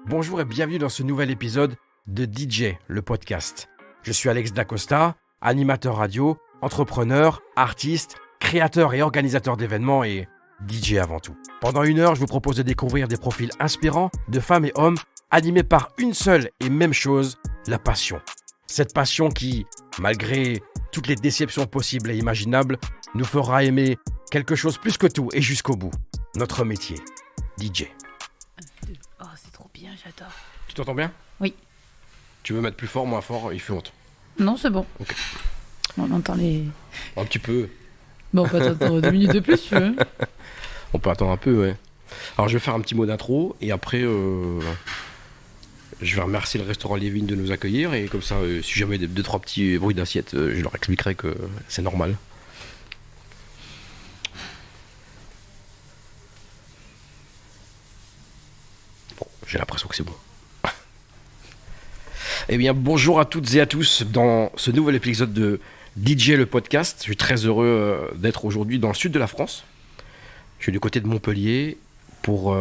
Bonjour et bienvenue dans ce nouvel épisode de DJ, le podcast. Je suis Alex Dacosta, animateur radio, entrepreneur, artiste, créateur et organisateur d'événements et DJ avant tout. Pendant 1 heure, je vous propose de découvrir des profils inspirants de femmes et hommes animés par une seule et même chose, la passion. Cette passion qui, malgré toutes les déceptions possibles et imaginables, nous fera aimer quelque chose plus que tout et jusqu'au bout. Notre métier, DJ. Oh, c'est trop bien, j'adore. Tu t'entends bien ? Oui. Tu veux mettre plus fort, moins fort ? Il fait honte. Non, c'est bon. Ok. On entend les... Un petit peu. Bon, on peut attendre 2 minutes de plus, si tu veux. On peut attendre un peu, ouais. Alors, je vais faire un petit mot d'intro et après, je vais remercier le restaurant Les Vignes de nous accueillir et comme ça, si jamais 2-3 petits bruits d'assiette, je leur expliquerai que c'est normal. Bon, j'ai l'impression que c'est bon. Eh bien, bonjour à toutes et à tous dans ce nouvel épisode de DJ le podcast. Je suis très heureux d'être aujourd'hui dans le sud de la France. Je suis du côté de Montpellier pour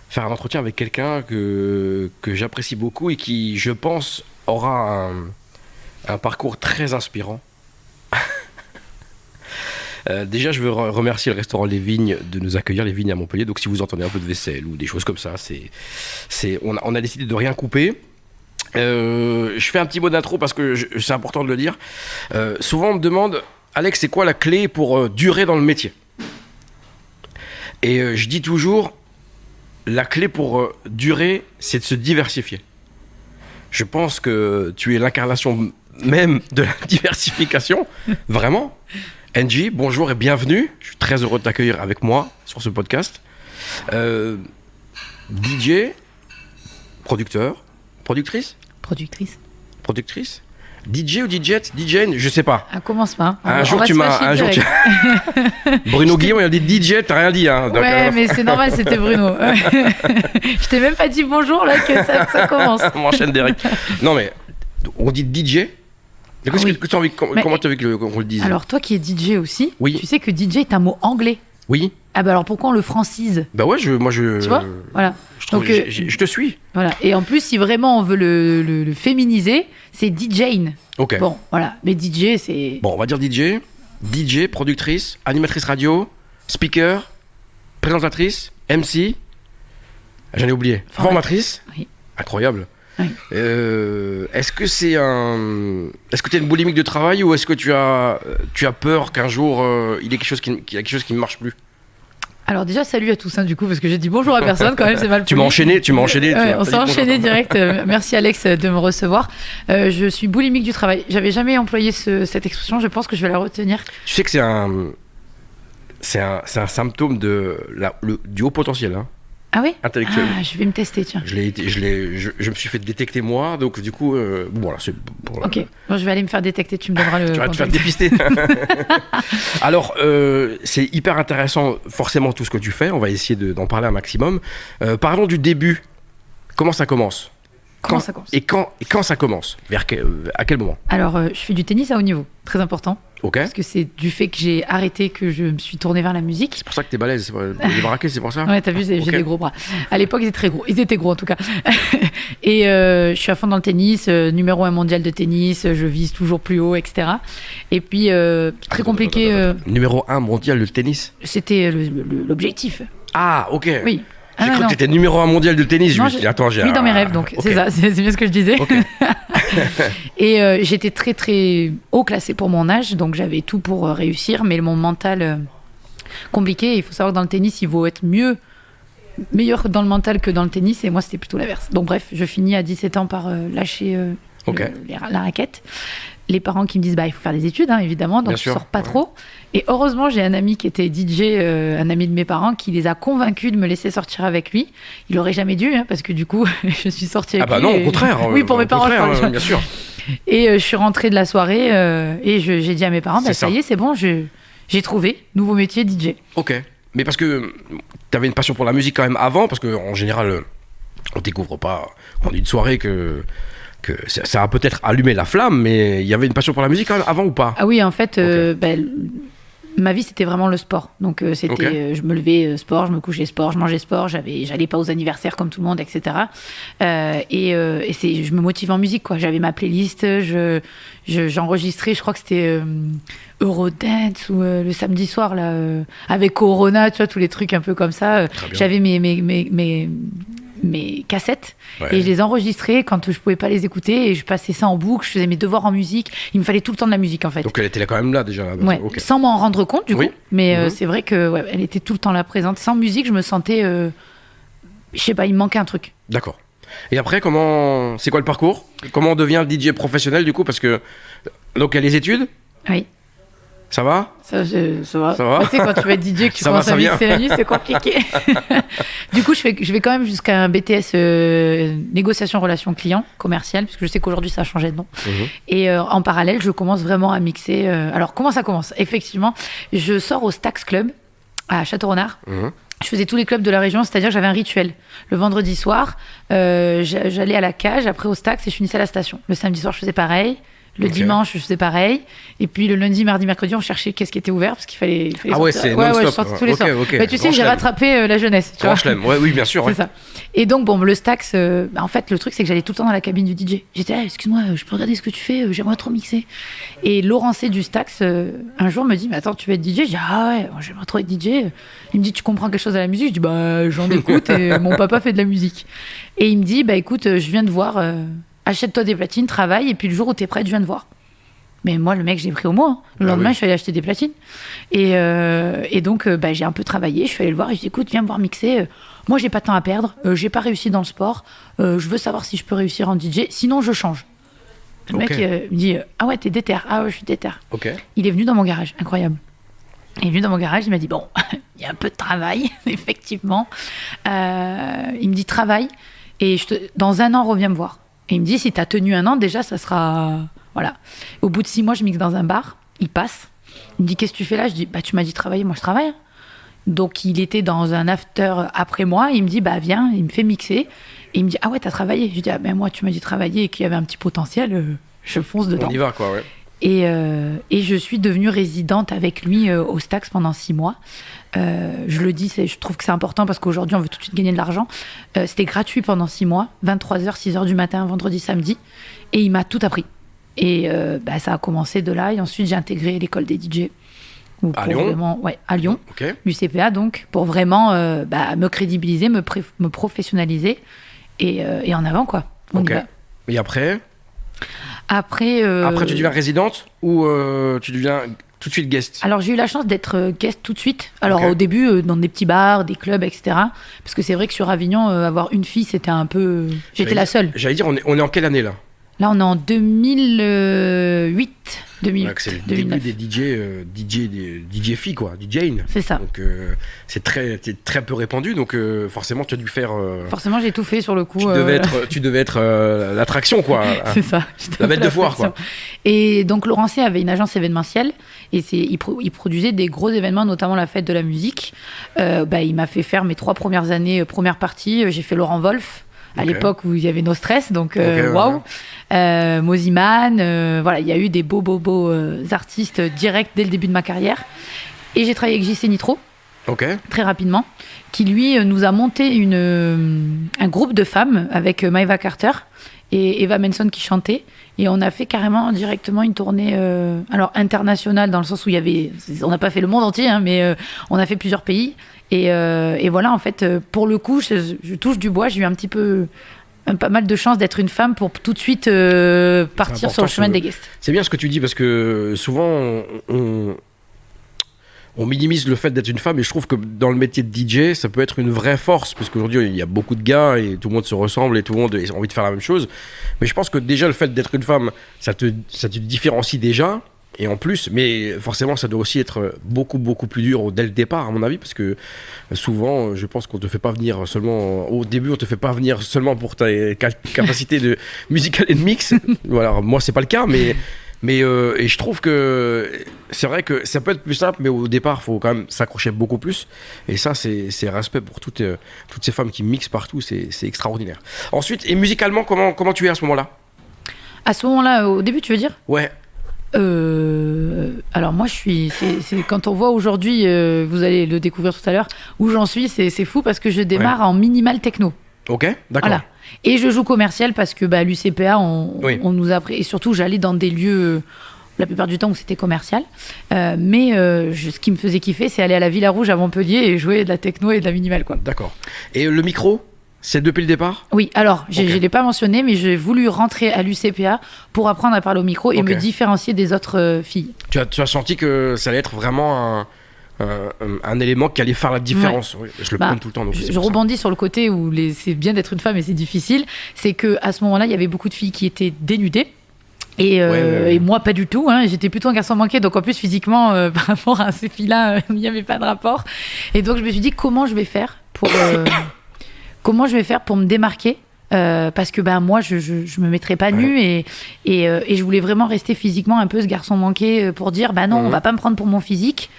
faire un entretien avec quelqu'un que j'apprécie beaucoup et qui, je pense, aura un parcours très inspirant. Déjà, je veux remercier le restaurant Les Vignes de nous accueillir, Les Vignes à Montpellier. Donc, si vous entendez un peu de vaisselle ou des choses comme ça, on a décidé de rien couper. Je fais un petit mot d'intro parce que c'est important de le dire. Souvent, on me demande, Alex, c'est quoi la clé pour durer dans le métier ? Et je dis toujours, la clé pour durer, c'est de se diversifier. Je pense que tu es l'incarnation même de la diversification, vraiment. Angie, bonjour et bienvenue. Je suis très heureux de t'accueillir avec moi sur ce podcast. DJ, producteur, productrice ? Productrice ? DJ ou DJ, je sais pas. Ah, commence pas. Un jour tu m'as. Bruno Guillon, il a dit DJ, t'as rien dit. Hein, ouais, mais c'est normal, c'était Bruno. Je t'ai même pas dit bonjour là que ça commence. On enchaîne direct. Non, mais on dit DJ. Comment tu as envie qu'on le dise ? Alors, toi qui es DJ aussi, oui. Tu sais que DJ est un mot anglais. Oui. Ah, bah alors pourquoi on le francise ? Bah ouais, tu vois ? Voilà. Je te suis. Voilà. Et en plus, si vraiment on veut le féminiser, c'est DJing. Ok. Bon, voilà. Mais DJ, c'est. Bon, on va dire DJ, productrice, animatrice radio, speaker, présentatrice, MC. J'en ai oublié. Formatrice. Oui. Incroyable. Oui. Est-ce que tu es une boulimique de travail ou est-ce que tu as peur qu'un jour il y ait quelque chose qui ne marche plus ? Alors déjà, salut à tous, du coup, parce que j'ai dit bonjour à personne, quand même, c'est mal poli. Tu m'as enchaîné. Ouais, on s'est enchaîné direct. Merci Alex de me recevoir. Je suis boulimique du travail. J'avais jamais employé cette expression, je pense que je vais la retenir. Tu sais que c'est un symptôme du haut potentiel, hein. Ah oui ? Intellectuel. Ah, je vais me tester, tiens. Je me suis fait détecter moi, donc du coup, voilà, c'est bon. Ok, bon, je vais aller me faire détecter, tu me donneras le. Tu vas te faire dépister. Alors, c'est hyper intéressant, forcément, tout ce que tu fais. On va essayer d'en parler un maximum. Parlons du début. Comment ça commence ? Ça commence ? Et quand ça commence ? À quel moment ? Alors, je fais du tennis à haut niveau, très important. Ok. Parce que c'est du fait que j'ai arrêté que je me suis tournée vers la musique. C'est pour ça que t'es balèze, les baraquets, c'est pour ça ? Ouais, t'as vu, j'ai des gros bras. À l'époque, ils étaient très gros. Ils étaient gros, en tout cas. Et je suis à fond dans le tennis, numéro 1 mondial de tennis, je vise toujours plus haut, etc. Et puis, très compliqué. Numéro 1 mondial de tennis ? C'était l'objectif. Ah, ok. Oui. J'ai cru que t'étais numéro 1 mondial de tennis. Non, je me suis dit, attends, oui, dans mes rêves, donc. Okay. C'est ça, c'est bien ce que je disais. Okay. Et j'étais très, très haut classée pour mon âge, donc j'avais tout pour réussir, mais mon mental compliqué. Il faut savoir que dans le tennis, il vaut être meilleur dans le mental que dans le tennis, et moi, c'était plutôt l'inverse. Donc bref, je finis à 17 ans par lâcher la raquette. Les parents qui me disent, il faut faire des études, hein, évidemment, donc je ne sors pas trop. Et heureusement, j'ai un ami qui était DJ, un ami de mes parents, qui les a convaincus de me laisser sortir avec lui. Il n'aurait jamais dû, hein, parce que du coup, je suis sortie avec lui. Ah bah non, au contraire. Oui, pour mes parents, bien sûr. Et je suis rentrée de la soirée et j'ai dit à mes parents, ça y est, c'est bon, j'ai trouvé, nouveau métier, DJ. Ok, mais parce que tu avais une passion pour la musique quand même avant, parce qu'en général, on ne découvre pas en une soirée que ça a peut-être allumé la flamme, mais il y avait une passion pour la musique quand même avant ou pas ? Ah oui, en fait, Ma vie, c'était vraiment le sport. Donc, je me levais sport, je me couchais sport, je mangeais sport, j'allais pas aux anniversaires comme tout le monde, etc. Je me motivais en musique, quoi. J'avais ma playlist, j'enregistrais, je crois que c'était Eurodance ou le samedi soir, là, avec Corona, tu vois, tous les trucs un peu comme ça. J'avais mes cassettes et je les enregistrais quand je pouvais pas les écouter et je passais ça en boucle, je faisais mes devoirs en musique, il me fallait tout le temps de la musique en fait. Donc elle était là quand même là déjà ouais. Sans m'en rendre compte du coup, mais c'est vrai que elle était tout le temps là présente. Sans musique je me sentais je sais pas, il me manquait un truc. D'accord. Et après c'est quoi le parcours? Comment on devient le DJ professionnel du coup? Parce que donc il y a les études. Oui. Ça va? Ça va. Ça va. Tu sais, quand tu vas être DJ, que tu commences à mixer la nuit, c'est compliqué. Du coup, je vais quand même jusqu'à un BTS négociation relation client commercial, parce que je sais qu'aujourd'hui, ça a changé de nom. Et en parallèle, je commence vraiment à mixer. Alors, comment ça commence? Effectivement, je sors au Stax Club à Château-Renard. Je faisais tous les clubs de la région, c'est-à-dire que j'avais un rituel. Le vendredi soir, j'allais à la cage, après au Stax, et je finissais à la station. Le samedi soir, je faisais pareil. Le dimanche, je faisais pareil. Et puis le lundi, mardi, mercredi, on cherchait qu'est-ce qui était ouvert parce qu'il fallait ah ouais, c'est non-stop. Je sortais tous les soirs. Mais tu sais que j'ai rattrapé la jeunesse. Tu vois. Oui, bien sûr. C'est ça. Et donc, bon, le Stax, en fait, le truc, c'est que j'allais tout le temps dans la cabine du DJ. J'étais, excuse-moi, je peux regarder ce que tu fais, j'aimerais trop mixer. Et Laurent C du Stax, un jour, me dit, mais attends, tu veux être DJ? Je dis, ah ouais, moi, j'aimerais trop être DJ. Il me dit, tu comprends quelque chose à la musique? Je dis, bah, j'en écoute et mon papa fait de la musique. Et il me dit, bah, écoute, je viens de voir, achète-toi des platines, travaille, et puis le jour où t'es prêt, je viens de voir. Mais moi, le mec, j'ai pris au mot. Hein. Le lendemain, je suis allée acheter des platines. Et donc, j'ai un peu travaillé. Je suis allée le voir et je lui ai dit, écoute, viens me voir mixer. Moi, j'ai pas de temps à perdre. J'ai pas réussi dans le sport. Je veux savoir si je peux réussir en DJ. Sinon, je change. Le mec me dit, ah ouais, t'es déter. Ah ouais, je suis déter. Il est venu dans mon garage. Incroyable. Il est venu dans mon garage. Il m'a dit, bon, il y a un peu de travail, effectivement. Il me dit, travaille. Et dans 1 an, reviens me voir. Et il me dit, si t'as tenu 1 an, déjà, ça sera... Voilà. Au bout de 6 mois, je mixe dans un bar. Il passe. Il me dit, qu'est-ce que tu fais là? Je dis, bah, tu m'as dit travailler. Moi, je travaille. Donc, il était dans un after après moi. Il me dit, bah, viens. Il me fait mixer. Et il me dit, ah ouais, t'as travaillé? Je dis, ah ben, moi, tu m'as dit travailler et qu'il y avait un petit potentiel. Je fonce dedans. On y va, quoi, ouais. Et je suis devenue résidente avec lui au Stax pendant 6 mois. Je le dis, je trouve que c'est important parce qu'aujourd'hui, on veut tout de suite gagner de l'argent. C'était gratuit pendant 6 mois. 23h, 6h du matin, vendredi, samedi. Et il m'a tout appris. Et ça a commencé de là. Et ensuite, j'ai intégré l'école des DJ. À Lyon? À Lyon. L'UCPA, donc, pour vraiment me crédibiliser, me professionnaliser et en avant, quoi. Et après? Après, tu deviens résidente ou tu deviens tout de suite guest? Alors, j'ai eu la chance d'être guest tout de suite. Alors, au début, dans des petits bars, des clubs, etc. Parce que c'est vrai que sur Avignon, avoir une fille, c'était un peu... J'étais la seule. J'allais dire, on est en quelle année, là? Là, on est en 2008. C'est le début des DJ filles, quoi, DJing. C'est ça. Donc, c'est très peu répandu, donc forcément, tu as dû faire... Forcément, j'ai tout fait sur le coup. Tu devais être l'attraction, quoi. C'est ça. La bête de foire, quoi. Et donc, Laurent C avait une agence événementielle, et il produisait des gros événements, notamment la fête de la musique. Il m'a fait faire mes 3 premières années, première partie. J'ai fait Laurent Wolf, à l'époque où il y avait No Stress, donc waouh. Moziman, voilà, il y a eu des beaux artistes directs dès le début de ma carrière. Et j'ai travaillé avec JC Nitro, très rapidement, qui lui nous a monté un groupe de femmes avec Maeva Carter et Eva Manson qui chantait. Et on a fait carrément directement une tournée alors internationale, dans le sens où on n'a pas fait le monde entier, hein, mais on a fait plusieurs pays. Et voilà, en fait, pour le coup, je touche du bois, j'ai eu pas mal de chance d'être une femme pour tout de suite partir sur le chemin des guests. C'est bien ce que tu dis, parce que souvent, on minimise le fait d'être une femme, et je trouve que dans le métier de DJ, ça peut être une vraie force, parce qu'aujourd'hui, il y a beaucoup de gars, et tout le monde se ressemble, et tout le monde a envie de faire la même chose. Mais je pense que déjà, le fait d'être une femme, ça te différencie déjà. Et en plus, mais forcément, ça doit aussi être beaucoup plus dur dès le départ, à mon avis, parce que souvent, je pense qu'on te fait pas venir seulement... Au début, on te fait pas venir seulement pour ta capacité de musical and mix. Voilà, moi, c'est pas le cas, mais et je trouve que c'est vrai que ça peut être plus simple, mais au départ, il faut quand même s'accrocher beaucoup plus. Et ça, c'est respect pour toutes ces femmes qui mixent partout, c'est extraordinaire. Ensuite, et musicalement, comment tu es à ce moment-là? À ce moment-là, au début, tu veux dire? Ouais. Alors moi c'est quand on voit aujourd'hui, vous allez le découvrir tout à l'heure, où j'en suis, c'est fou parce que je démarre en minimal techno. Ok, d'accord. Voilà. Et je joue commercial parce que l'UCPA, on nous a pris, et surtout j'allais dans des lieux, la plupart du temps où c'était commercial, mais ce qui me faisait kiffer, c'est aller à la Villa Rouge à Montpellier et jouer de la techno et de la minimal, quoi. D'accord. Et le micro, c'est depuis le départ ? Oui, alors je ne l'ai pas mentionné, mais j'ai voulu rentrer à l'UCPA pour apprendre à parler au micro et me différencier des autres filles. Tu as senti que ça allait être vraiment un élément qui allait faire la différence. Oui, je le prends tout le temps. Donc je rebondis sur le côté où c'est bien d'être une femme et c'est difficile. C'est qu'à ce moment-là, il y avait beaucoup de filles qui étaient dénudées. Et moi, pas du tout. Hein. J'étais plutôt un garçon manqué. Donc, en plus, physiquement, par rapport à ces filles-là, il n'y avait pas de rapport. Et donc, je me suis dit, comment je vais faire pour me démarquer parce que moi, je me mettrais pas nue et je voulais vraiment rester physiquement un peu ce garçon manqué pour dire, non, on va pas me prendre pour mon physique.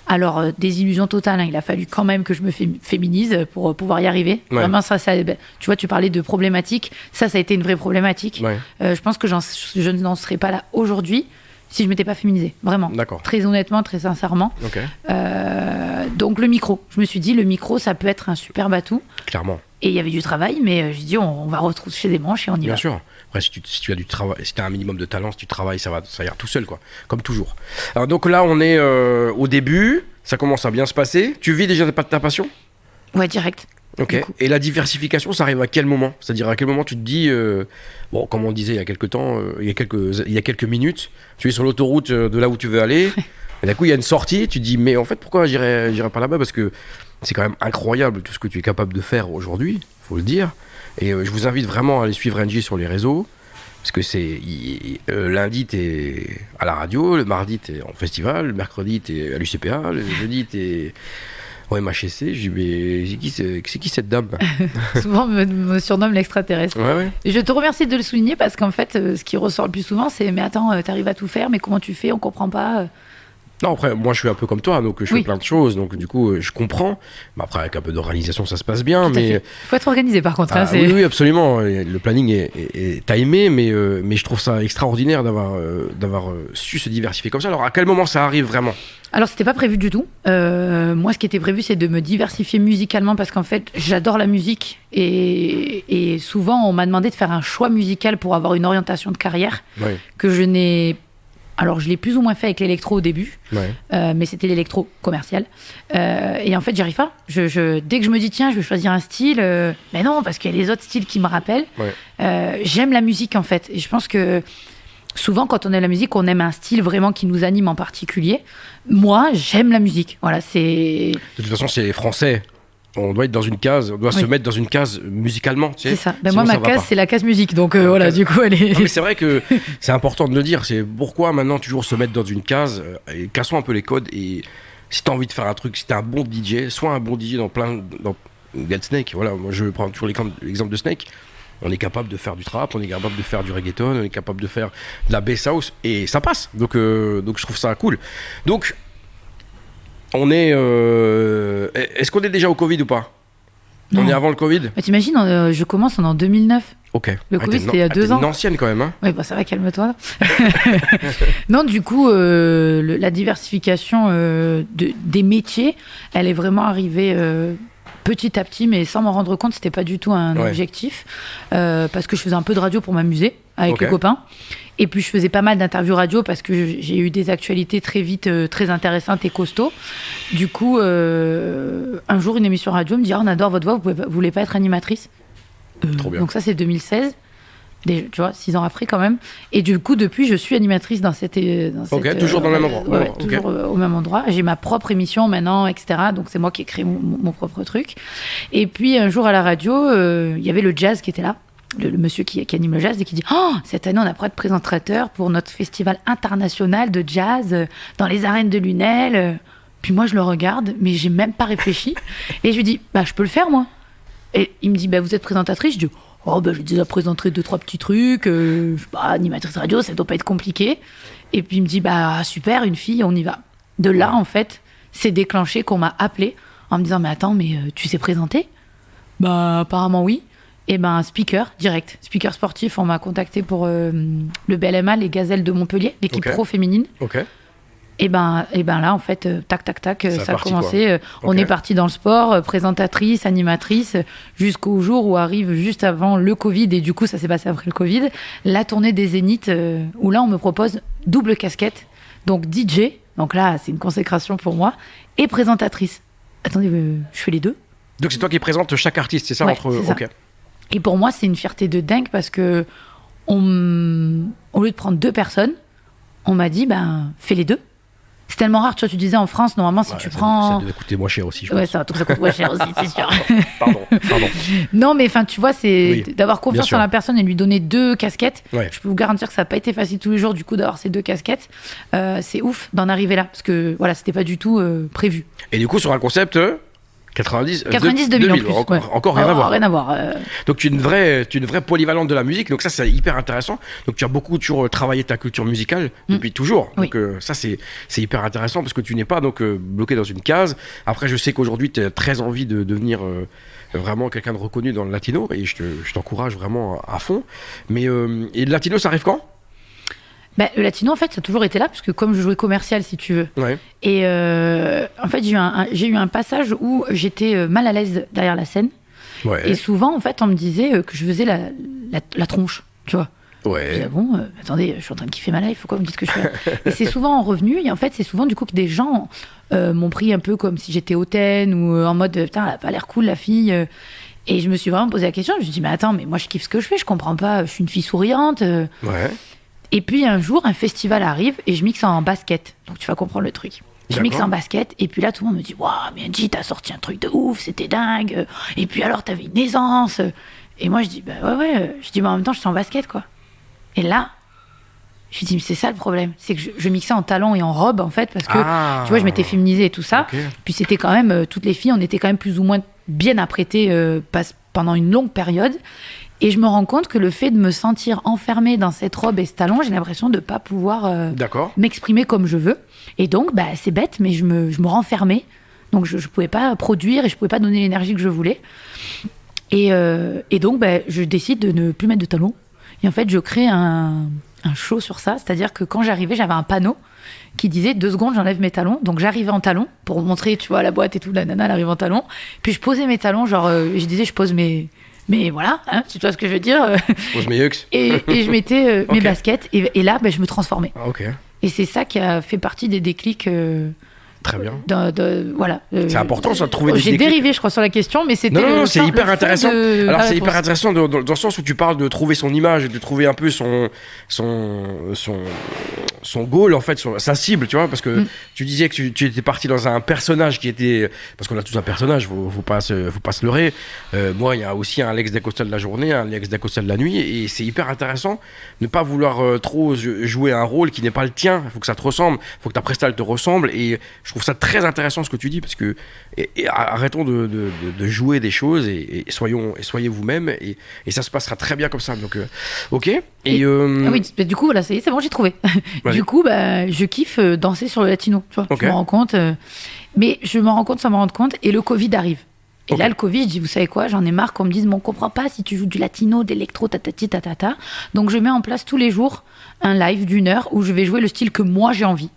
Alors, désillusion totale, hein, il a fallu quand même que je me féminise pour pouvoir y arriver. Ouais. Vraiment, ça, tu vois, tu parlais de problématique. Ça a été une vraie problématique. Ouais. Je pense que je n'en serais pas là aujourd'hui si je ne m'étais pas féminisée. Vraiment. D'accord. Très honnêtement, très sincèrement. Okay. Donc, le micro. Je me suis dit, le micro, ça peut être un super atout. Clairement. Et il y avait du travail, mais j'ai dit, on va retrousser des manches et on y va. Bien sûr. Après, si tu as du travail, si tu as un minimum de talent, si tu travailles, ça ira tout seul, quoi. Comme toujours. Alors, donc là, on est au début. Ça commence à bien se passer. Tu vis déjà ta passion ? Ouais, direct. Ok. Et la diversification, ça arrive à quel moment ? C'est-à-dire à quel moment tu te dis, comme on disait il y a quelques temps, il y a quelques minutes, tu es sur l'autoroute de là où tu veux aller. Et d'un coup, il y a une sortie. Tu te dis, mais en fait, pourquoi j'irai pas là-bas ? Parce que c'est quand même incroyable tout ce que tu es capable de faire aujourd'hui, faut le dire. Et je vous invite vraiment à aller suivre NJ sur les réseaux. Parce que lundi, t'es à la radio, le mardi, t'es en festival, le mercredi, t'es à l'UCPA, le jeudi, t'es au MHSC. Je dis, mais c'est qui cette dame ? Souvent, on me surnomme l'extraterrestre. Ouais. Et je te remercie de le souligner parce qu'en fait, ce qui ressort le plus souvent, c'est « Mais attends, t'arrives à tout faire, mais comment tu fais ? On comprend pas. » Non, après, moi, je suis un peu comme toi, donc je fais plein de choses, donc du coup, je comprends. Mais après, avec un peu d'organisation, ça se passe bien. Il faut être organisé, par contre. Oui, absolument. Le planning est timé, mais je trouve ça extraordinaire d'avoir su se diversifier comme ça. Alors, à quel moment ça arrive vraiment ? Alors, c'était pas prévu du tout. Moi, ce qui était prévu, c'est de me diversifier musicalement, parce qu'en fait, j'adore la musique. Et souvent, on m'a demandé de faire un choix musical pour avoir une orientation de carrière que je n'ai pas. Alors, je l'ai plus ou moins fait avec l'électro au début, mais c'était l'électro commercial. Et en fait, j'y arrive pas. Dès que je me dis, tiens, je vais choisir un style, mais non, parce qu'il y a les autres styles qui me rappellent. J'aime la musique, en fait. Et je pense que souvent, quand on aime la musique, on aime un style vraiment qui nous anime en particulier. Moi, j'aime la musique. Voilà, De toute façon, c'est les Français. On doit être dans une case, on doit se mettre dans une case musicalement. Tu sais. C'est ça. Moi, ma case, c'est la case musique. Donc voilà, du coup, elle est. Non, mais c'est vrai que c'est important de le dire. C'est pourquoi maintenant toujours se mettre dans une case. Et cassons un peu les codes. Et si t'as envie de faire un truc, si t'es un bon DJ, sois un bon DJ dans Get Snake. Voilà, moi je prends toujours l'exemple de Snake. On est capable de faire du trap, on est capable de faire du reggaeton, on est capable de faire de la bass house et ça passe. Donc je trouve ça cool. Donc on est. Est-ce qu'on est déjà au Covid ou pas ? Non. On est avant le Covid ? T'imagines, je commence en 2009. Ok. Le Covid, c'était il y a 2 ans. T'es une ancienne quand même, hein ? Oui, ça va, calme-toi. Non, du coup, la diversification des métiers, elle est vraiment arrivée petit à petit, mais sans m'en rendre compte, c'était pas du tout un objectif. Parce que je faisais un peu de radio pour m'amuser avec les copains. Et puis, je faisais pas mal d'interviews radio parce que j'ai eu des actualités très vite, très intéressantes et costauds. Du coup, un jour, une émission radio me dit « on adore votre voix, vous voulez pas être animatrice ?» Trop bien. Donc ça, c'est 2016. Tu vois, 6 ans après quand même. Et du coup, depuis, je suis animatrice dans cette toujours dans le même endroit. Toujours au même endroit. J'ai ma propre émission maintenant, etc. Donc c'est moi qui ai créé mon propre truc. Et puis, un jour à la radio, il y avait le jazz qui était là. Le monsieur qui anime le jazz et qui dit « Oh, cette année, on a pas de présentateur pour notre festival international de jazz dans les arènes de Lunel. » Puis moi, je le regarde, mais j'ai même pas réfléchi. Et je lui dis « je peux le faire, moi. » Et il me dit « vous êtes présentatrice ?» Je dis « j'ai déjà présenté 2-3 petits trucs. Je sais pas, animatrice radio, ça doit pas être compliqué. » Et puis il me dit « super, une fille, on y va. » De là, en fait, c'est déclenché qu'on m'a appelé en me disant « mais attends, tu sais présenter ?» Apparemment oui. Et ben speaker direct, speaker sportif, on m'a contacté pour le BLMA, les Gazelles de Montpellier, l'équipe pro féminine. Et ben là en fait tac ça a commencé. On est parti dans le sport, présentatrice, animatrice, jusqu'au jour où arrive juste avant le Covid, et du coup ça s'est passé après le Covid, la tournée des Zéniths où là on me propose double casquette, donc DJ, donc là c'est une consécration pour moi, et présentatrice. Attendez, je fais les deux. Donc c'est toi qui présentes chaque artiste, c'est ça? Ouais, c'est ça. Et pour moi c'est une fierté de dingue parce que au lieu de prendre 2 personnes, on m'a dit fais les deux. C'est tellement rare, tu vois, tu disais en France, normalement, si tu prends... Ça devait coûter moins cher aussi, je pense. Ouais, ça coûte moins cher aussi, c'est sûr. Pardon. Non, mais enfin, tu vois, c'est d'avoir confiance en la personne et lui donner 2 casquettes. Ouais. Je peux vous garantir que ça n'a pas été facile tous les jours, du coup, d'avoir ces 2 casquettes. C'est ouf d'en arriver là, parce que, voilà, c'était pas du tout prévu. Et du coup, sur un concept... 90 2000 en plus. Encore rien à voir. Rien à voir. Donc tu es une vraie polyvalente de la musique, donc ça c'est hyper intéressant. Donc tu as beaucoup toujours travaillé ta culture musicale depuis toujours. Donc ça c'est hyper intéressant parce que tu n'es pas donc bloqué dans une case. Après je sais qu'aujourd'hui tu as très envie de devenir vraiment quelqu'un de reconnu dans le latino et je t'encourage vraiment à fond. Mais et le latino ça arrive quand? Le latino, en fait, ça a toujours été là, parce que comme je jouais commercial, si tu veux. Ouais. Et en fait, j'ai eu un passage où j'étais mal à l'aise derrière la scène. Ouais. Et souvent, en fait, on me disait que je faisais la tronche, tu vois. Ouais. Je dis, bon, attendez, je suis en train de kiffer ma life, pourquoi vous me dites que je fais? Et c'est souvent revenu, et en fait, c'est souvent du coup que des gens m'ont pris un peu comme si j'étais hautaine, ou en mode, putain, elle a pas l'air cool, la fille. Et je me suis vraiment posé la question, je me suis dit, mais attends, mais moi, je kiffe ce que je fais, je comprends pas, je suis une fille souriante. Ouais. Et puis un jour, un festival arrive et je mixe en basket. Donc tu vas comprendre le truc. Je mixe en basket et puis là, tout le monde me dit « Waouh, mais Angie, t'as sorti un truc de ouf, c'était dingue. Et puis alors, t'avais une aisance. » Et moi, je dis « Ouais. » Je dis « Mais en même temps, je suis en basket, quoi. » Et là, je dis « Mais c'est ça le problème. C'est que je mixais en talons et en robe, en fait, parce que, tu vois, je m'étais féminisée et tout ça. Okay. Puis c'était quand même, toutes les filles, on était quand même plus ou moins bien apprêtées pendant une longue période. Et je me rends compte que le fait de me sentir enfermée dans cette robe et ce talon, j'ai l'impression de ne pas pouvoir m'exprimer comme je veux. Et donc, c'est bête, mais je me renfermais. Donc, je ne pouvais pas produire et je ne pouvais pas donner l'énergie que je voulais. Et donc, je décide de ne plus mettre de talons. Et en fait, je crée un show sur ça. C'est-à-dire que quand j'arrivais, j'avais un panneau qui disait 2 secondes, j'enlève mes talons. Donc, j'arrivais en talons pour montrer, tu vois, à la boîte et tout, la nana, elle arrive en talons. Puis, je posais mes talons, genre, je disais, je pose mes... Mais voilà, hein, tu vois ce que je veux dire. Pose mes yucks. Et je mettais mes baskets. Et là, je me transformais. Okay. Et c'est ça qui a fait partie des déclics. Très bien. Voilà. C'est important, ça, de trouver des déclics. J'ai dérivé, je crois, sur la question, mais c'était... Non, c'est hyper intéressant. Alors, c'est hyper intéressant dans le sens où tu parles de trouver son image, de trouver un peu son goal, en fait, sa cible, tu vois, parce que tu disais que tu étais parti dans un personnage qui était... Parce qu'on a tous un personnage, faut pas se leurrer. Moi, il y a aussi un Alex Dacosta de la journée, un Alex Dacosta de la nuit, et c'est hyper intéressant de ne pas vouloir trop jouer un rôle qui n'est pas le tien. Il faut que ça te ressemble, il faut que ta presta te ressemble, et je trouve ça très intéressant ce que tu dis, parce que arrêtons de jouer des choses et soyez vous-même, et ça se passera très bien comme ça. Donc, ok. Oui, du coup, voilà, c'est bon, j'ai trouvé. Du coup, je kiffe danser sur le latino. Tu vois, okay. Je me rends compte. Mais je me rends compte sans me rendre compte. Et le Covid arrive. Et là, le Covid, je dis, vous savez quoi, j'en ai marre qu'on me dise, mais on comprend pas si tu joues du latino, d'électro, tatati, tatata. Donc, je mets en place tous les jours un live d'1 heure où je vais jouer le style que moi, j'ai envie.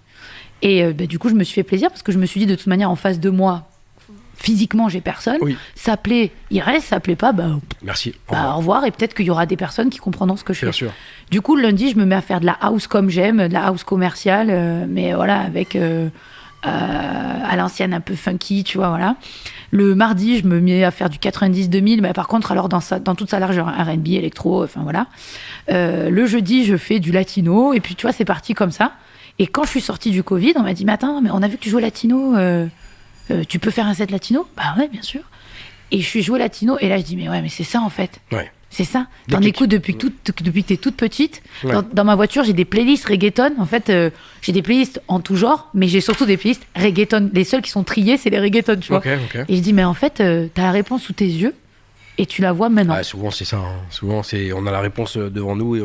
Et du coup, je me suis fait plaisir parce que je me suis dit, de toute manière, en face de moi, physiquement, j'ai personne. Oui. Ça plaît, il reste. Ça plaît pas, merci. Au revoir. Et peut-être qu'il y aura des personnes qui comprendront ce que je fais. Bien sûr. Du coup, le lundi, je me mets à faire de la house comme j'aime, de la house commerciale, mais voilà, avec à l'ancienne un peu funky, tu vois, voilà. Le mardi, je me mets à faire du 90-2000, mais par contre, alors dans toute sa largeur, R&B, électro, enfin voilà. Le jeudi, je fais du latino, et puis tu vois, c'est parti comme ça. Et quand je suis sortie du Covid, on m'a dit, mais attends, mais on a vu que tu jouais latino, tu peux faire un set latino? Bah ouais, bien sûr. Et je suis joué latino, et là, je dis, mais ouais, mais c'est ça en fait. Ouais. C'est ça. T'en écoutes depuis que t'es toute petite. Ouais. Dans ma voiture, j'ai des playlists reggaeton. En fait, j'ai des playlists en tout genre, mais j'ai surtout des playlists reggaeton. Les seules qui sont triées, c'est les reggaeton, tu vois. Okay. Et je dis, mais en fait, t'as la réponse sous tes yeux et tu la vois maintenant. Souvent, c'est ça. Hein. Souvent, on a la réponse devant nous. Et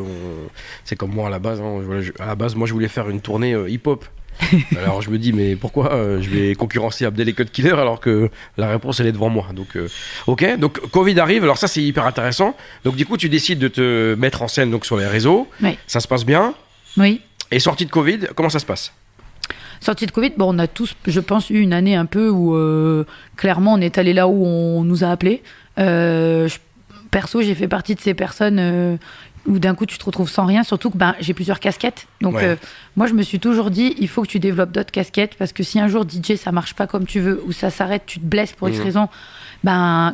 c'est comme moi à la base. Hein. À la base, moi, je voulais faire une tournée hip-hop. Alors je me dis, mais pourquoi je vais concurrencer Abdel et Cut Killer alors que la réponse elle est devant moi. Donc, ok, donc Covid arrive, alors ça c'est hyper intéressant. Donc du coup tu décides de te mettre en scène donc, sur les réseaux, Oui. Ça se passe bien. Oui. Et sortie de Covid, comment ça se passe? Sortie de Covid, bon, on a tous, je pense, eu une année un peu où clairement on est allé là où on nous a appelés. Perso, j'ai fait partie de ces personnes où d'un coup tu te retrouves sans rien, surtout que j'ai plusieurs casquettes. Donc moi je me suis toujours dit, il faut que tu développes d'autres casquettes parce que si un jour DJ ça marche pas comme tu veux ou ça s'arrête, tu te blesses pour X raison,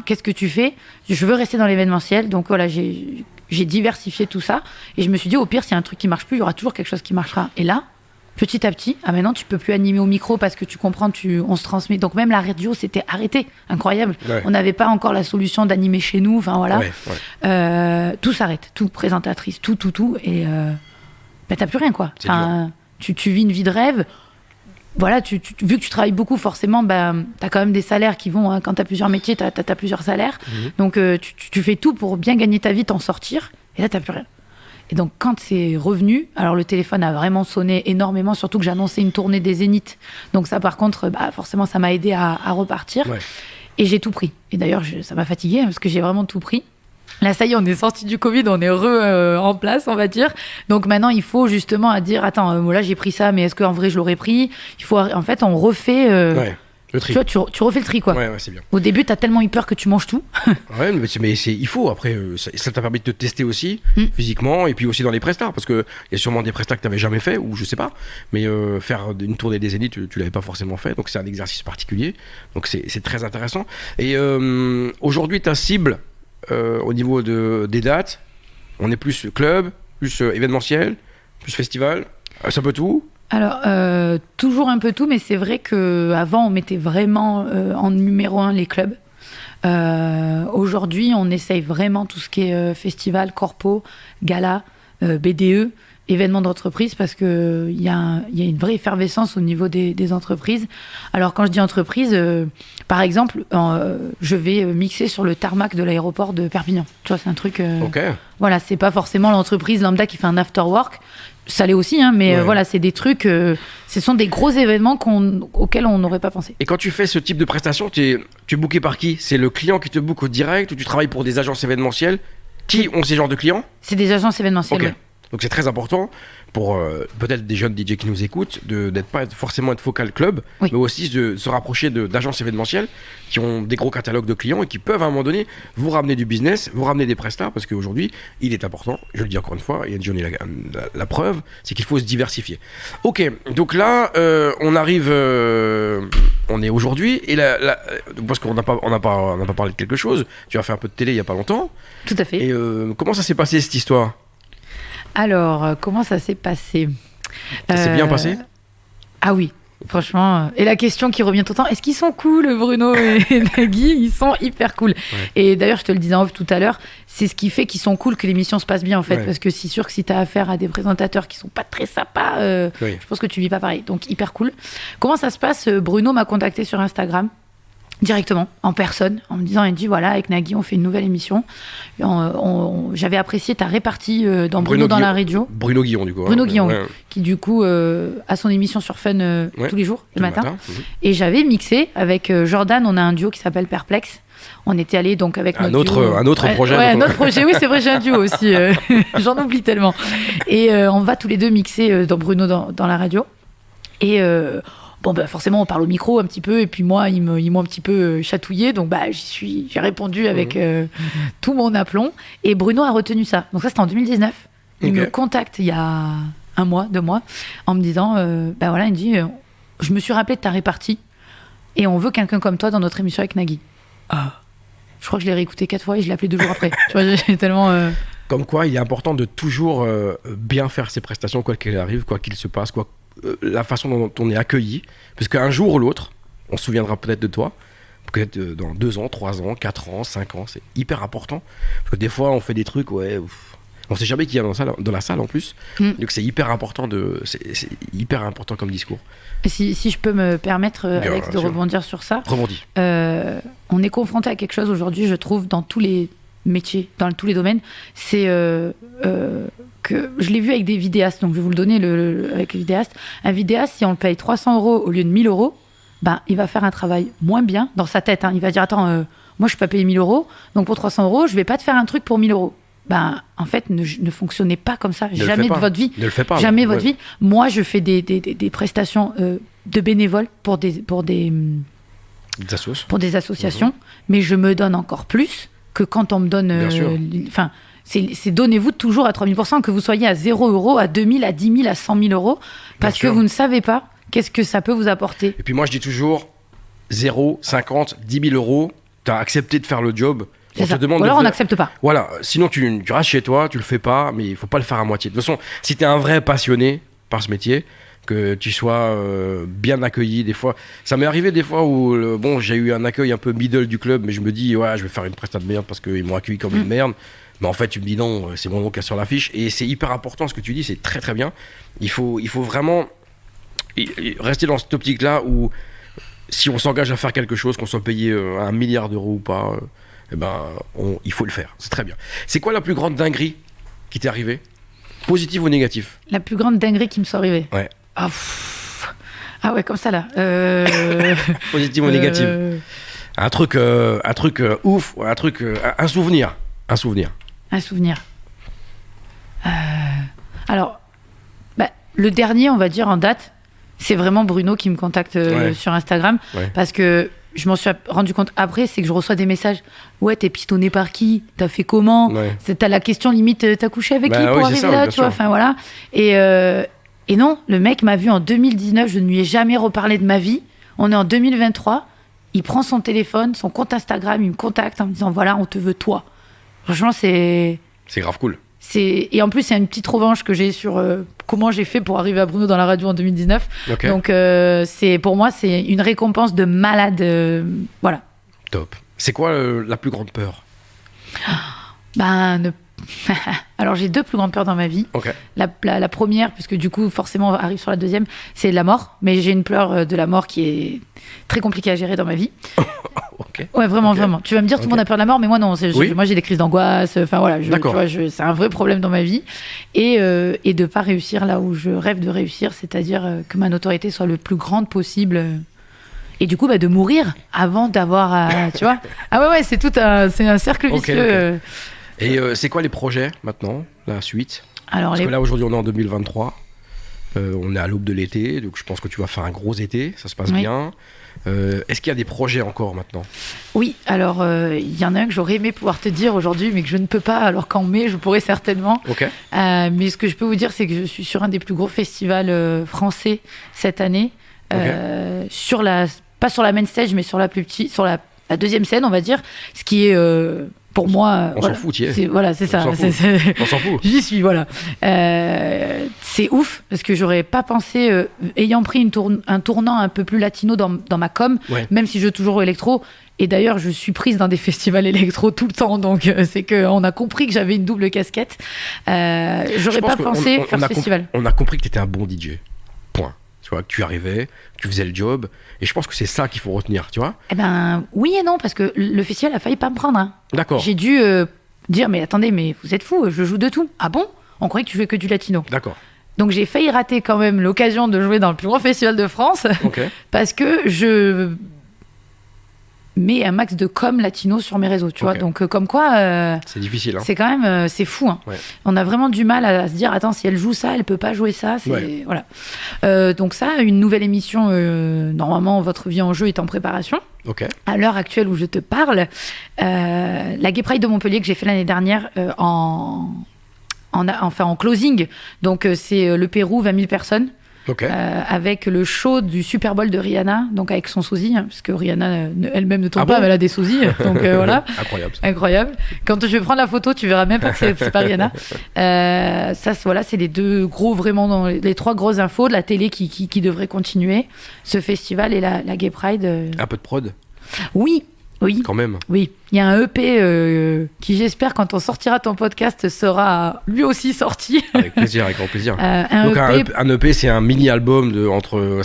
qu'est-ce que tu fais? Je veux rester dans l'événementiel, donc voilà, j'ai diversifié tout ça et je me suis dit au pire s'il y a un truc qui marche plus, il y aura toujours quelque chose qui marchera. Et là, petit à petit, maintenant tu peux plus animer au micro parce que tu comprends, on se transmet. Donc même la radio c'était arrêté, incroyable. Ouais. On n'avait pas encore la solution d'animer chez nous, enfin voilà. Tout s'arrête, tout, présentatrice, tout. Et t'as plus rien quoi. Tu vis une vie de rêve. Voilà, vu que tu travailles beaucoup, forcément, t'as quand même des salaires qui vont, quand t'as plusieurs métiers, t'as plusieurs salaires. Donc tu fais tout pour bien gagner ta vie, t'en sortir. Et là t'as plus rien. Et donc, quand c'est revenu, alors le téléphone a vraiment sonné énormément, surtout que j'annonçais une tournée des Zéniths. Donc ça, par contre, forcément, ça m'a aidé à repartir. Ouais. Et j'ai tout pris. Et d'ailleurs, ça m'a fatiguée parce que j'ai vraiment tout pris. Là, ça y est, on est sorti du Covid, on est heureux en place, on va dire. Donc maintenant, il faut justement à dire, attends, là, j'ai pris ça, mais est-ce qu'en vrai, je l'aurais pris? En fait, on refait... Le tri. Tu vois, tu refais le tri, quoi. Ouais, c'est bien. Au début, t'as tellement eu peur que tu manges tout. Ouais, mais il faut. Après, ça t'a permis de te tester aussi, physiquement, et puis aussi dans les prestats, parce qu'il y a sûrement des prestats que t'avais jamais fait, ou je sais pas, mais faire une tournée des Zéniths, tu l'avais pas forcément fait, donc c'est un exercice particulier, donc c'est très intéressant. Et aujourd'hui, ta cible, au niveau des dates, on est plus club, plus événementiel, plus festival, ça peut tout. Alors, toujours un peu tout, mais c'est vrai qu'avant, on mettait vraiment en numéro 1 les clubs. Aujourd'hui, on essaye vraiment tout ce qui est festival, corpo, gala, BDE, événements d'entreprise, parce qu'il y a une vraie effervescence au niveau des entreprises. Alors, quand je dis entreprise, par exemple, je vais mixer sur le tarmac de l'aéroport de Perpignan. Tu vois, c'est un truc... Voilà, c'est pas forcément l'entreprise lambda qui fait un after-work. Ça l'est aussi, hein, mais voilà, c'est des trucs... ce sont des gros événements auxquels on n'aurait pas pensé. Et quand tu fais ce type de prestation, tu es booké par qui? C'est le client qui te book au direct ou tu travailles pour des agences événementielles? Qui ont ces genres de clients? C'est des agences événementielles, okay. Donc c'est très important pour peut-être des jeunes DJ qui nous écoutent d'être pas forcément être focal club, mais aussi de se rapprocher d'agences événementielles qui ont des gros catalogues de clients et qui peuvent à un moment donné vous ramener du business, vous ramener des prestats, parce qu'aujourd'hui il est important, je le dis encore une fois, et j'en ai la preuve, c'est qu'il faut se diversifier. Ok, donc là on arrive, on est aujourd'hui, et parce qu'on n'a pas parlé de quelque chose, tu as fait un peu de télé il y a pas longtemps. Tout à fait. Et comment ça s'est passé cette histoire? Alors, comment ça s'est passé? Ça s'est bien passé? Ah oui, franchement. Et la question qui revient tout le temps, est-ce qu'ils sont cool, Bruno et Nagui? Ils sont hyper cool. Ouais. Et d'ailleurs, je te le disais en off tout à l'heure, c'est ce qui fait qu'ils sont cool, que l'émission se passe bien, en fait. Parce que c'est sûr que si tu as affaire à des présentateurs qui sont pas très sympas, je pense que tu vis pas pareil. Donc, hyper cool. Comment ça se passe? Bruno m'a contacté sur Instagram. Directement, en personne, en me disant, il dit voilà, avec Nagui on fait une nouvelle émission. J'avais apprécié ta répartie dans Bruno dans la radio. Bruno Guillon du coup. Bruno Guillon, qui du coup a son émission sur Fun tous les jours, le matin. Et j'avais mixé avec Jordan, on a un duo qui s'appelle Perplexe. On était allé donc avec un autre projet. Ouais, un autre projet, oui c'est vrai, j'ai un duo aussi, j'en oublie tellement. Et on va tous les deux mixer dans Bruno dans la radio. Et... Bon, forcément, on parle au micro un petit peu, et puis moi, ils m'ont un petit peu chatouillé, donc j'ai répondu avec tout mon aplomb, et Bruno a retenu ça. Donc ça, c'était en 2019. Il me contacte il y a 1 mois, 2 mois, en me disant, voilà, il me dit, je me suis rappelé de ta répartie, et on veut quelqu'un comme toi dans notre émission avec Nagui. Je crois que je l'ai réécouté 4 fois, et je l'ai appelé 2 jours après. Tu vois, j'ai tellement... Comme quoi, il est important de toujours bien faire ses prestations, quoi qu'il arrive, quoi qu'il se passe, la façon dont on est accueilli, parce qu'un jour ou l'autre, on se souviendra peut-être de toi, peut-être dans 2 ans, 3 ans, 4 ans, 5 ans, c'est hyper important, parce que des fois on fait des trucs, on sait jamais qui y a dans la salle en plus, donc c'est hyper important c'est hyper important comme discours. Et si je peux me permettre, Alex, de rebondir sur ça. Rebondis. On est confronté à quelque chose aujourd'hui, je trouve, dans tous les métiers, dans tous les domaines, c'est que je l'ai vu avec des vidéastes, donc je vais vous le donner avec les vidéastes. Un vidéaste, si on le paye 300 € au lieu de 1000 €, ben, il va faire un travail moins bien dans sa tête. Hein. Il va dire, attends, moi je suis pas payé 1000 €, donc pour 300 € je vais pas te faire un truc pour 1000 €. Ben, en fait, ne fonctionnez pas comme ça, jamais de votre vie. Ne le faites pas. Jamais votre vie. Moi, je fais des prestations de bénévoles pour des associations, mais je me donne encore plus que quand on me donne... Enfin, c'est donnez-vous toujours à 3000%, que vous soyez à 0 €, à 2000, à 10 000, à 100 000 €, parce que vous ne savez pas qu'est-ce que ça peut vous apporter. Et puis moi, je dis toujours 0, 50, 10 000 €, tu as accepté de faire le job. On te demande ou alors on n'accepte pas. Voilà, sinon tu restes chez toi, tu le fais pas, mais il faut pas le faire à moitié. De toute façon, si tu es un vrai passionné par ce métier, que tu sois bien accueilli, des fois, ça m'est arrivé des fois où j'ai eu un accueil un peu middle du club, mais je me dis ouais, je vais faire une prestation de merde parce qu'ils m'ont accueilli comme une merde. Mais en fait, tu me dis non, c'est mon nom qui est sur l'affiche. Et c'est hyper important ce que tu dis, c'est très très bien. Il faut vraiment rester dans cette optique-là où si on s'engage à faire quelque chose, qu'on soit payé 1 milliard d'euros ou pas, il faut le faire. C'est très bien. C'est quoi la plus grande dinguerie qui t'est arrivée ? Positive ou négative ? La plus grande dinguerie qui me soit arrivée ? Ouais. Ah ouais, comme ça là. Positive ou négative ? Un truc ouf, un souvenir. Un souvenir. Alors, le dernier, on va dire en date, c'est vraiment Bruno qui me contacte sur Instagram, parce que je m'en suis rendu compte après, c'est que je reçois des messages. Ouais, t'es pistonné par qui ? T'as fait comment ? T'as la question limite, t'as couché avec qui pour arriver là, tu vois ? Enfin voilà. Et non, le mec m'a vu en 2019, je ne lui ai jamais reparlé de ma vie. On est en 2023, il prend son téléphone, son compte Instagram, il me contacte en me disant voilà, on te veut toi. Franchement, c'est grave cool. Et en plus, c'est une petite revanche que j'ai sur comment j'ai fait pour arriver à Bruno dans la radio en 2019. Okay. Donc, pour moi, c'est une récompense de malade. Voilà. Top. C'est quoi la plus grande peur ? Alors, j'ai 2 plus grandes peurs dans ma vie. Okay. La première, puisque du coup, forcément, on arrive sur la deuxième, c'est la mort. Mais j'ai une peur de la mort qui est très compliquée à gérer dans ma vie. Okay. Ouais, vraiment. Tu vas me dire, tout le monde a peur de la mort, mais moi, non. Moi, j'ai des crises d'angoisse. Enfin, voilà, tu vois, c'est un vrai problème dans ma vie. Et de ne pas réussir là où je rêve de réussir, c'est-à-dire que ma notoriété soit le plus grande possible. Et du coup, de mourir avant d'avoir... tu vois ? Ah ouais, c'est un cercle vicieux. Okay. Et c'est quoi les projets maintenant, la suite ? Parce que là, aujourd'hui, on est en 2023. On est à l'aube de l'été, donc je pense que tu vas faire un gros été, ça se passe bien. Est-ce qu'il y a des projets encore maintenant ? Oui, alors il y en a un que j'aurais aimé pouvoir te dire aujourd'hui, mais que je ne peux pas, alors qu'en mai, je pourrais certainement. Okay. Mais ce que je peux vous dire, c'est que je suis sur un des plus gros festivals français cette année. Okay. Pas sur la main stage, mais sur la plus petite, sur la deuxième scène, on va dire, ce qui est... pour moi, on s'en fout, c'est ça. On s'en fout. J'y suis, voilà. C'est ouf, parce que j'aurais pas pensé, ayant pris un tournant un peu plus latino dans ma com, même si je joue toujours au électro. Et d'ailleurs, je suis prise dans des festivals électro tout le temps, donc c'est qu'on a compris que j'avais une double casquette. J'aurais pas pensé faire ce festival. On a compris que tu étais un bon DJ. Point. Tu vois, que tu arrivais, tu faisais le job, et je pense que c'est ça qu'il faut retenir, tu vois. Oui et non, parce que le festival a failli pas me prendre. Hein. D'accord. J'ai dû dire, mais attendez, mais vous êtes fous, je joue de tout. Ah bon ? On croyait que tu jouais que du latino. D'accord. Donc j'ai failli rater quand même l'occasion de jouer dans le plus grand festival de France, parce que je mets un max de com latino sur mes réseaux, tu vois. Donc comme quoi... c'est difficile. Hein. C'est quand même... c'est fou. Hein. Ouais. On a vraiment du mal à se dire, attends, si elle joue ça, elle peut pas jouer ça. Voilà. Donc ça, une nouvelle émission, normalement, Votre vie en jeu est en préparation. À l'heure actuelle où je te parle, la Gay Pride de Montpellier que j'ai fait l'année dernière en closing. Donc c'est le Pérou, 20 000 personnes. Avec le show du Super Bowl de Rihanna, donc avec son sosie, parce que Rihanna elle-même ne tourne pas, mais elle a des sosies, donc voilà. Incroyable. Quand je vais prendre la photo, tu verras même pas que c'est pas Rihanna. C'est les 2 gros, vraiment, les 3 grosses infos de la télé qui devraient continuer, ce festival et la Gay Pride. Un peu de prod ? Oui. Quand même. Oui, il y a un EP qui, j'espère, quand on sortira ton podcast, sera lui aussi sorti. Avec grand plaisir. Un EP, c'est un mini-album entre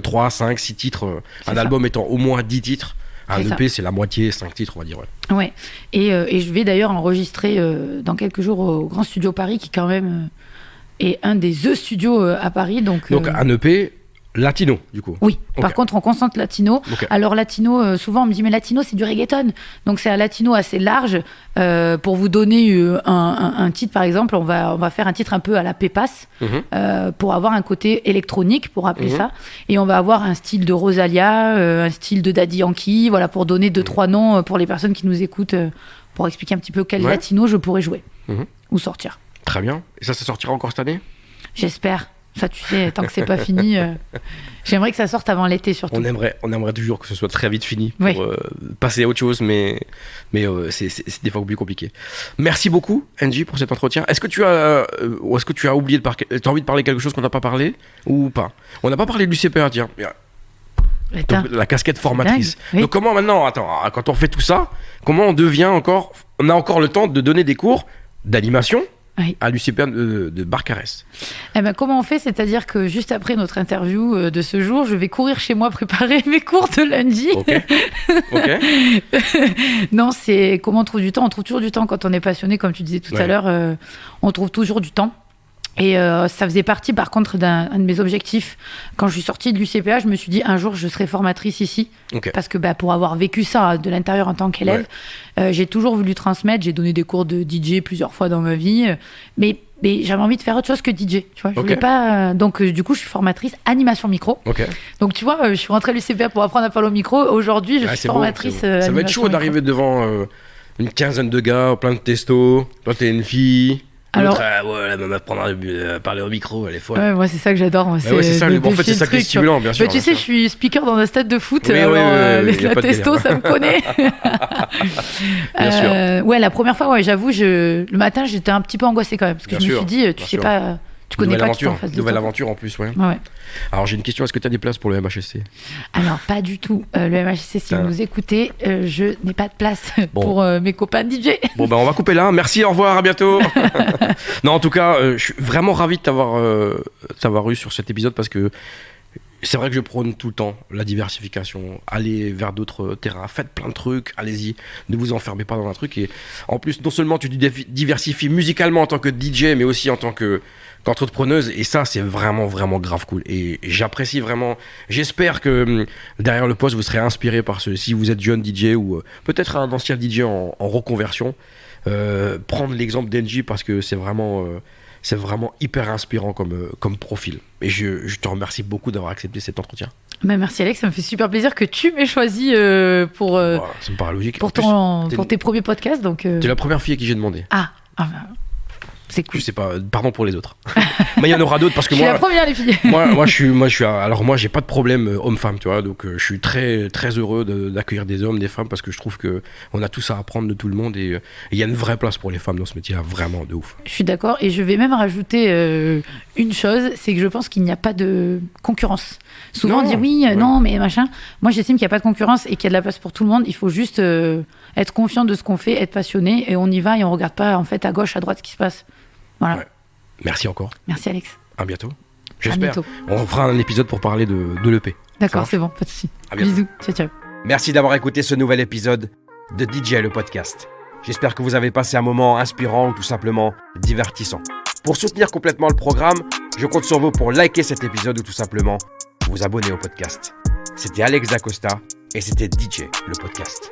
3, 5, 6 titres. Un album étant au moins 10 titres. Un EP, c'est la moitié, 5 titres, on va dire. Ouais. Et je vais d'ailleurs enregistrer dans quelques jours au Grand Studio Paris, qui quand même est un des studios à Paris. Donc un EP latino, du coup. Oui, par contre, on concentre latino. Alors, latino, souvent, on me dit, mais latino, c'est du reggaeton. Donc, c'est un latino assez large. Pour vous donner un titre, par exemple, on va faire un titre un peu à la Pépas, pour avoir un côté électronique, pour appeler ça. Et on va avoir un style de Rosalia, un style de Daddy Yankee, voilà, pour donner 2-3 noms pour les personnes qui nous écoutent, pour expliquer un petit peu quel latino je pourrais jouer ou sortir. Très bien. Et ça sortira encore cette année ? J'espère. Ça, tu sais, tant que c'est pas fini, j'aimerais que ça sorte avant l'été surtout. On aimerait toujours que ce soit très vite fini pour passer à autre chose, mais c'est des fois plus compliqué. Merci beaucoup, Angie, pour cet entretien. Est-ce que tu as oublié t'as envie de parler quelque chose qu'on n'a pas parlé ou pas ? On n'a pas parlé du CPA, tiens. Donc, la casquette formatrice. Oui. Donc comment maintenant, quand on fait tout ça, comment on a encore le temps de donner des cours d'animation à l'UCPA de Barcarès. Eh ben, comment on fait ? C'est-à-dire que juste après notre interview de ce jour, je vais courir chez moi préparer mes cours de lundi. Ok. Non, c'est comment on trouve du temps ? On trouve toujours du temps quand on est passionné, comme tu disais tout à l'heure. On trouve toujours du temps. Et ça faisait partie, par contre, d'un de mes objectifs. Quand je suis sortie de l'UCPA, je me suis dit, un jour, je serai formatrice ici. Parce que pour avoir vécu ça de l'intérieur en tant qu'élève, j'ai toujours voulu transmettre. J'ai donné des cours de DJ plusieurs fois dans ma vie. Mais j'avais envie de faire autre chose que DJ. Tu vois, je voulais pas... Donc, du coup, je suis formatrice animation micro. Donc, tu vois, je suis rentrée à l'UCPA pour apprendre à parler au micro. Aujourd'hui, je suis formatrice animation Ça va être chaud d'arriver devant une quinzaine de gars, plein de testos. Toi, t'es une fille... Alors, elle va m'apprendre à parler au micro, elle est folle. Ouais, moi c'est ça que j'adore. Moi, c'est ça, en fait c'est ça qui est stimulant, bien sûr. Mais tu sais, je suis speaker dans un stade de foot, la testo, ça me connaît. Bien sûr. Ouais, la première fois, j'avoue, le matin j'étais un petit peu angoissée quand même, parce que je me suis dit, tu sais pas, tu connais pas qui est en face de toi. Nouvelle aventure en plus, ouais. Alors j'ai une question, est-ce que tu as des places pour le MHSC ? Alors pas du tout. Le MHSC, si vous nous écoutez, je n'ai pas de place pour mes copains DJ. Bon on va couper là. Merci, au revoir, à bientôt. Non, en tout cas, je suis vraiment ravi de t'avoir eu sur cet épisode parce que c'est vrai que je prône tout le temps la diversification. Allez vers d'autres terrains, faites plein de trucs, allez-y, ne vous enfermez pas dans un truc. Et en plus, non seulement tu diversifies musicalement en tant que DJ, mais aussi en tant qu'entrepreneuse, et ça c'est vraiment vraiment grave cool, et j'apprécie vraiment. J'espère que derrière le poste vous serez inspiré par si vous êtes jeune DJ ou peut-être un ancien DJ en reconversion, prendre l'exemple d'Angie parce que c'est vraiment hyper inspirant comme profil, et je te remercie beaucoup d'avoir accepté cet entretien. Merci Alex, ça me fait super plaisir que tu m'aies choisi pour ça me paraît logique. Pour tes premiers podcasts, donc t'es la première fille à qui j'ai demandé. C'est cool. Je sais pas, pardon pour les autres. Mais il y en aura d'autres parce que je suis la première, les filles. moi j'ai pas de problème homme-femme, tu vois, donc je suis très très heureux d'accueillir des hommes, des femmes, parce que je trouve que on a tous à apprendre de tout le monde, et il y a une vraie place pour les femmes dans ce métier-là, vraiment de ouf. Je suis d'accord, et je vais même rajouter une chose, c'est que je pense qu'il n'y a pas de concurrence. Souvent on dit non mais machin. Moi j'estime qu'il n'y a pas de concurrence et qu'il y a de la place pour tout le monde. Il faut juste être confiant de ce qu'on fait, être passionné, et on y va et on regarde pas en fait à gauche, à droite ce qui se passe. Voilà. Ouais. Merci encore. Merci Alex. À bientôt. J'espère. On fera un épisode pour parler de l'EP. D'accord, c'est bon, pas de soucis. Bisous, ciao. Merci d'avoir écouté ce nouvel épisode de DJ le podcast. J'espère que vous avez passé un moment inspirant ou tout simplement divertissant. Pour soutenir complètement le programme, je compte sur vous pour liker cet épisode ou tout simplement vous abonner au podcast. C'était Alex Dacosta et c'était DJ le podcast.